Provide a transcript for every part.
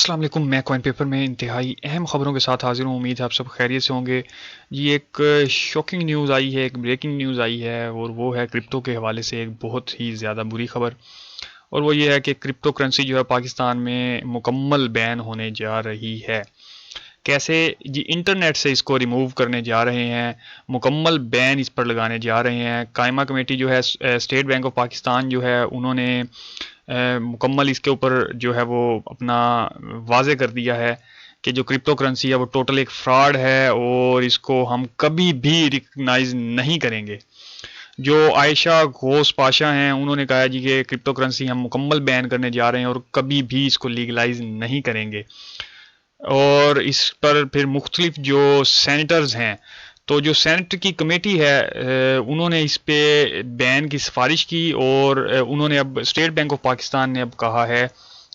अस्सलाम वालेकुम। मैं कॉइन पेपर में इंतहाई अहम खबरों के साथ हाजिर हूँ। उम्मीद है आप सब खैरियत से होंगे। जी, एक शॉकिंग न्यूज़ आई है, एक ब्रेकिंग न्यूज़ आई है और वो है क्रिप्टो के हवाले से एक बहुत ही ज़्यादा बुरी खबर। और वो ये है कि क्रिप्टो करेंसी जो है पाकिस्तान में मुकम्मल बैन होने जा रही है। कैसे जी? इंटरनेट से इसको रिमूव करने जा रहे हैं, मुकम्मल बैन इस पर लगाने जा रहे हैं। कायमा कमेटी जो है स्टेट बैंक ऑफ पाकिस्तान जो है उन्होंने मुकम्मल इसके ऊपर जो है वो अपना वाजे कर दिया है कि जो क्रिप्टो करेंसी है वो टोटल एक फ्रॉड है और इसको हम कभी भी रिकग्नाइज नहीं करेंगे। जो आयशा घोष पाशा हैं उन्होंने कहा है जी कि क्रिप्टो करेंसी हम मुकम्मल बैन करने जा रहे हैं और कभी भी इसको लीगलाइज नहीं करेंगे। और इस पर फिर मुख्तलिफ जो सेनेटर्स हैं, तो जो सेनेट की कमेटी है उन्होंने इस पे बैन की सिफारिश की और उन्होंने अब स्टेट बैंक ऑफ पाकिस्तान ने अब कहा है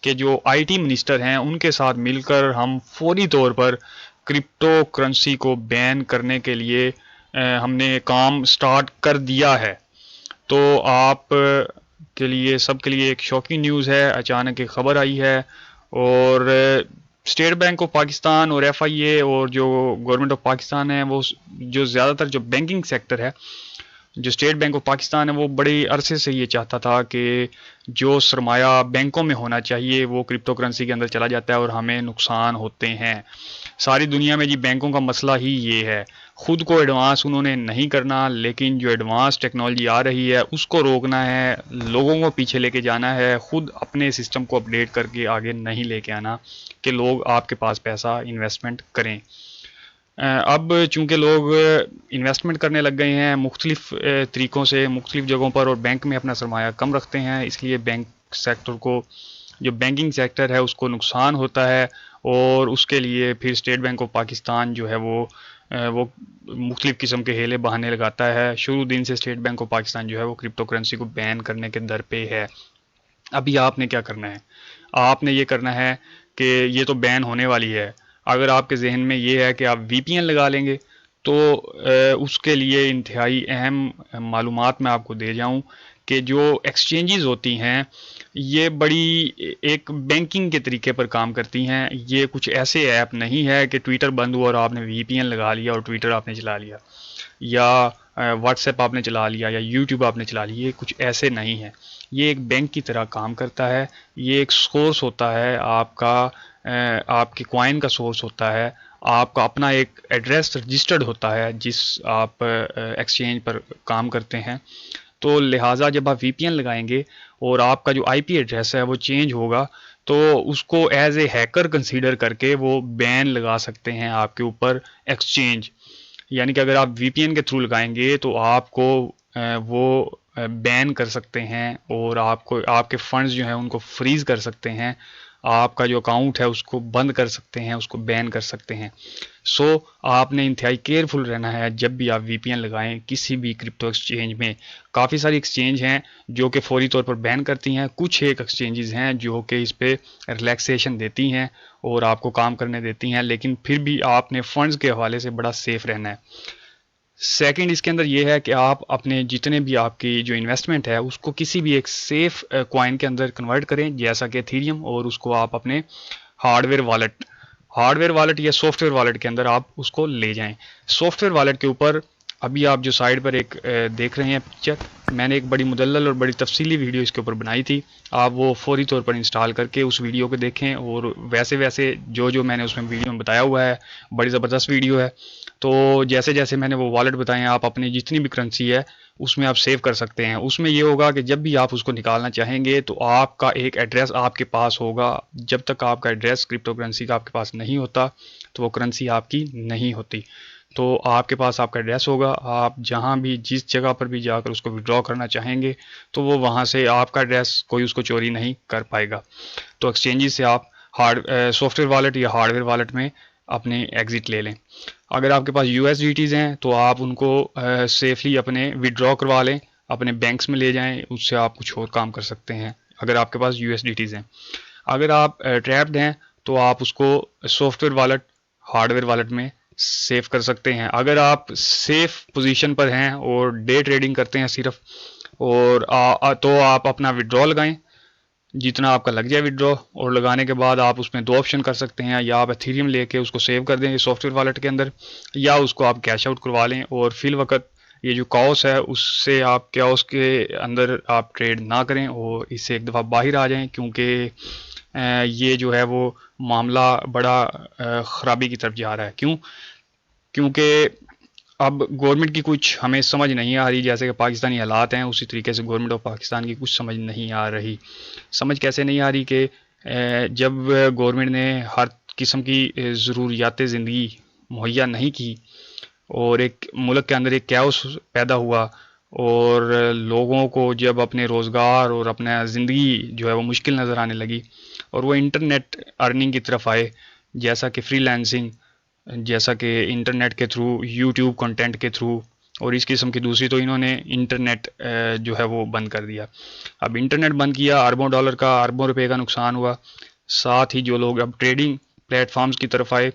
कि जो आईटी मिनिस्टर हैं उनके साथ मिलकर हम फौरी तौर पर क्रिप्टो करेंसी को बैन करने के लिए हमने काम स्टार्ट कर दिया है। तो आप के लिए सब के लिए एक शॉकिंग न्यूज़ है, अचानक एक खबर आई है। और स्टेट बैंक ऑफ पाकिस्तान और एफआईए और जो गवर्नमेंट ऑफ पाकिस्तान है वो जो ज़्यादातर जो बैंकिंग सेक्टर है, जो स्टेट बैंक ऑफ पाकिस्तान है वो बड़े अरसे से ये चाहता था कि जो सरमाया बैंकों में होना चाहिए वो क्रिप्टो करेंसी के अंदर चला जाता है और हमें नुकसान होते हैं। सारी दुनिया में जी बैंकों का मसला ही ये है। खुद को एडवांस उन्होंने नहीं करना, लेकिन जो एडवांस टेक्नोलॉजी आ रही है उसको रोकना है, लोगों को पीछे लेके जाना है, खुद अपने सिस्टम को अपडेट करके आगे नहीं लेके आना कि लोग आपके पास पैसा इन्वेस्टमेंट करें। अब चूंकि लोग इन्वेस्टमेंट करने लग गए हैं मुख्तलिफ तरीक़ों से मुख्तलिफ जगहों पर और बैंक में अपना सरमाया कम रखते हैं, इसलिए बैंक सेक्टर को, जो बैंकिंग सेक्टर है उसको नुकसान होता है। और उसके लिए फिर स्टेट बैंक ऑफ पाकिस्तान जो है वो मुख्तलिफ किस्म के हेले बहाने लगाता है। शुरू दिन से स्टेट बैंक ऑफ पाकिस्तान जो है वो क्रिप्टो करेंसी को बैन करने के दर पे है। अभी आपने क्या करना है? आपने ये करना है कि ये तो बैन होने वाली है, अगर आपके जहन में ये है कि आप वीपीएन लगा लेंगे तो उसके लिए इंतहाई अहम मालूमात मैं आपको दे जाऊं कि जो एक्सचेंजेस होती हैं ये बड़ी एक बैंकिंग के तरीके पर काम करती हैं। ये कुछ ऐसे ऐप नहीं है कि ट्विटर बंद हुआ और आपने वीपीएन लगा लिया और ट्विटर आपने चला लिया, या व्हाट्सएप आपने चला लिया, या यूट्यूब आपने चला लिया। ये कुछ ऐसे नहीं है। ये एक बैंक की तरह काम करता है। ये एक सोर्स होता है आपका, आपके कॉइन का सोर्स होता है। आपका अपना एक एड्रेस रजिस्टर्ड होता है जिस आप एक्सचेंज पर काम करते हैं। तो लिहाजा जब आप वीपीएन लगाएंगे और आपका जो आईपी एड्रेस है वो चेंज होगा तो उसको एज ए हैकर कंसीडर करके वो बैन लगा सकते हैं आपके ऊपर एक्सचेंज। यानी कि अगर आप वीपीएन के थ्रू लगाएंगे तो आपको वो बैन कर सकते हैं और आपको आपके फंड्स जो हैं उनको फ्रीज कर सकते हैं। आपका जो अकाउंट है उसको बंद कर सकते हैं, उसको बैन कर सकते हैं। सो आपने इंतहाई केयरफुल रहना है जब भी आप वीपीएन लगाएं किसी भी क्रिप्टो एक्सचेंज में। काफ़ी सारी एक्सचेंज हैं जो कि फौरी तौर पर बैन करती हैं, कुछ एक एक्सचेंजेस हैं जो कि इस पे रिलैक्सेशन देती हैं और आपको काम करने देती हैं, लेकिन फिर भी आपने फंड्स के हवाले से बड़ा सेफ रहना है। सेकंड इसके अंदर ये है कि आप अपने जितने भी आपकी जो इन्वेस्टमेंट है उसको किसी भी एक सेफ कॉइन के अंदर कन्वर्ट करें, जैसा कि एथीरियम, और उसको आप अपने हार्डवेयर वॉलेट हार्डवेयर वॉलेट या सॉफ्टवेयर वॉलेट के अंदर आप उसको ले जाएं। सॉफ्टवेयर वॉलेट के ऊपर अभी आप जो साइड पर एक देख रहे हैं पिक्चर, मैंने एक बड़ी मुदल्लल और बड़ी तफसीली वीडियो इसके ऊपर बनाई थी। आप वो फौरी तौर पर इंस्टॉल करके उस वीडियो को देखें और वैसे वैसे जो जो मैंने उसमें वीडियो में बताया हुआ है, बड़ी ज़बरदस्त वीडियो है। तो जैसे जैसे मैंने वो वॉलेट बताए हैं आप अपनी जितनी भी करेंसी है उसमें आप सेव कर सकते हैं। उसमें ये होगा कि जब भी आप उसको निकालना चाहेंगे तो आपका एक एड्रेस आपके पास होगा। जब तक आपका एड्रेस क्रिप्टो करेंसी का आपके पास नहीं होता तो वो करेंसी आपकी नहीं होती। तो आपके पास आपका एड्रेस होगा, आप जहाँ भी जिस जगह पर भी जाकर उसको विड्रॉ करना चाहेंगे तो वो वहाँ से आपका एड्रेस कोई उसको चोरी नहीं कर पाएगा। तो एक्सचेंजेस से आप सॉफ्टवेयर वॉलेट या हार्डवेयर वॉलेट में अपने एग्जिट ले लें। अगर आपके पास यूएसडीटीज़ हैं तो आप उनको सेफली अपने विड्रॉ करवा लें, अपने बैंक्स में ले जाएं, उससे आप कुछ और काम कर सकते हैं अगर आपके पास यूएसडीटीज़ हैं। अगर आप ट्रैप्ड हैं तो आप उसको सॉफ्टवेयर वॉलेट हार्डवेयर वॉलेट में सेव कर सकते हैं। अगर आप सेफ पोजीशन पर हैं और डे ट्रेडिंग करते हैं सिर्फ, और तो आप अपना विड्रॉ लगाएं جتنا آپ کا لگ جائے وڈرا، اور لگانے کے بعد آپ اس میں دو آپشن کر سکتے ہیں، یا آپ ایتھیریم لے کے اس کو سیو کر دیں سافٹ ویئر والیٹ کے اندر، یا اس کو آپ کیش آؤٹ کروا لیں، اور فی الوقت یہ جو کاؤس ہے اس سے آپ کاؤس کے اندر آپ ٹریڈ نہ کریں اور اس سے ایک دفعہ باہر آ جائیں، کیونکہ یہ جو ہے وہ معاملہ بڑا خرابی کی طرف جا رہا ہے۔ کیونکہ اب گورنمنٹ کی کچھ ہمیں سمجھ نہیں آ رہی، جیسے کہ پاکستانی حالات ہیں اسی طریقے سے گورنمنٹ آف پاکستان کی کچھ سمجھ نہیں آ رہی۔ سمجھ کیسے نہیں آ رہی کہ جب گورنمنٹ نے ہر قسم کی ضروریات زندگی مہیا نہیں کی، اور ایک ملک کے اندر ایک کیوس پیدا ہوا، اور لوگوں کو جب اپنے روزگار اور اپنا زندگی جو ہے وہ مشکل نظر آنے لگی، اور وہ انٹرنیٹ ارننگ کی طرف آئے، جیسا کہ فری لانسنگ، جیسا کہ انٹرنیٹ کے تھرو، یوٹیوب کنٹینٹ کے تھرو، اور اس قسم کی دوسری تو انہوں نے انٹرنیٹ جو ہے وہ بند کر دیا۔ اب انٹرنیٹ بند کیا، اربوں ڈالر کا، اربوں روپے کا نقصان ہوا۔ ساتھ ہی جو لوگ اب ٹریڈنگ پلیٹ فارمز کی طرف آئے،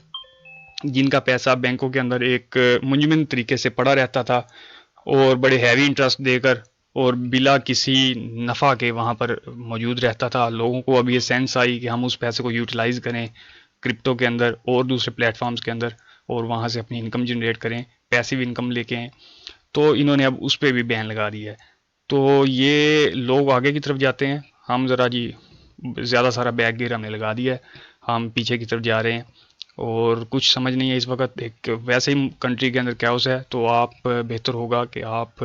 جن کا پیسہ بینکوں کے اندر ایک منجمد طریقے سے پڑا رہتا تھا، اور بڑے ہیوی انٹرسٹ دے کر اور بلا کسی نفع کے وہاں پر موجود رہتا تھا، لوگوں کو اب یہ سینس آئی کہ ہم اس پیسے کو یوٹیلائز کریں کرپٹو کے اندر اور دوسرے پلیٹ فارمز کے اندر، اور وہاں سے اپنی انکم جنریٹ کریں، پیسیو انکم لے کے آئیں، تو انہوں نے اب اس پہ بھی بین لگا دی ہے۔ تو یہ لوگ آگے کی طرف جاتے ہیں، ہم ذرا جی زیادہ سارا بیک گیئر ہم نے لگا دیا ہے، ہم پیچھے کی طرف جا رہے ہیں، اور کچھ سمجھ نہیں ہے اس وقت۔ ایک ویسے ہی کنٹری کے اندر کیوس ہے، تو آپ بہتر ہوگا کہ آپ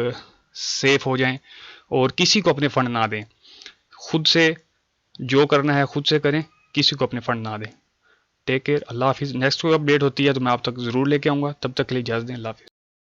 سیف ہو جائیں اور کسی کو اپنے فنڈ نہ دیں، خود سے جو کرنا ہے خود سے کریں، کسی کو اپنے فنڈ نہ دیں۔ ٹیک کیئر، اللہ حافظ۔ نیکسٹ کوئی اپڈیٹ ہوتی ہے تو میں آپ تک ضرور لے کے آؤں گا، تب تک کے لیے اجازت دیں، اللہ حافظ۔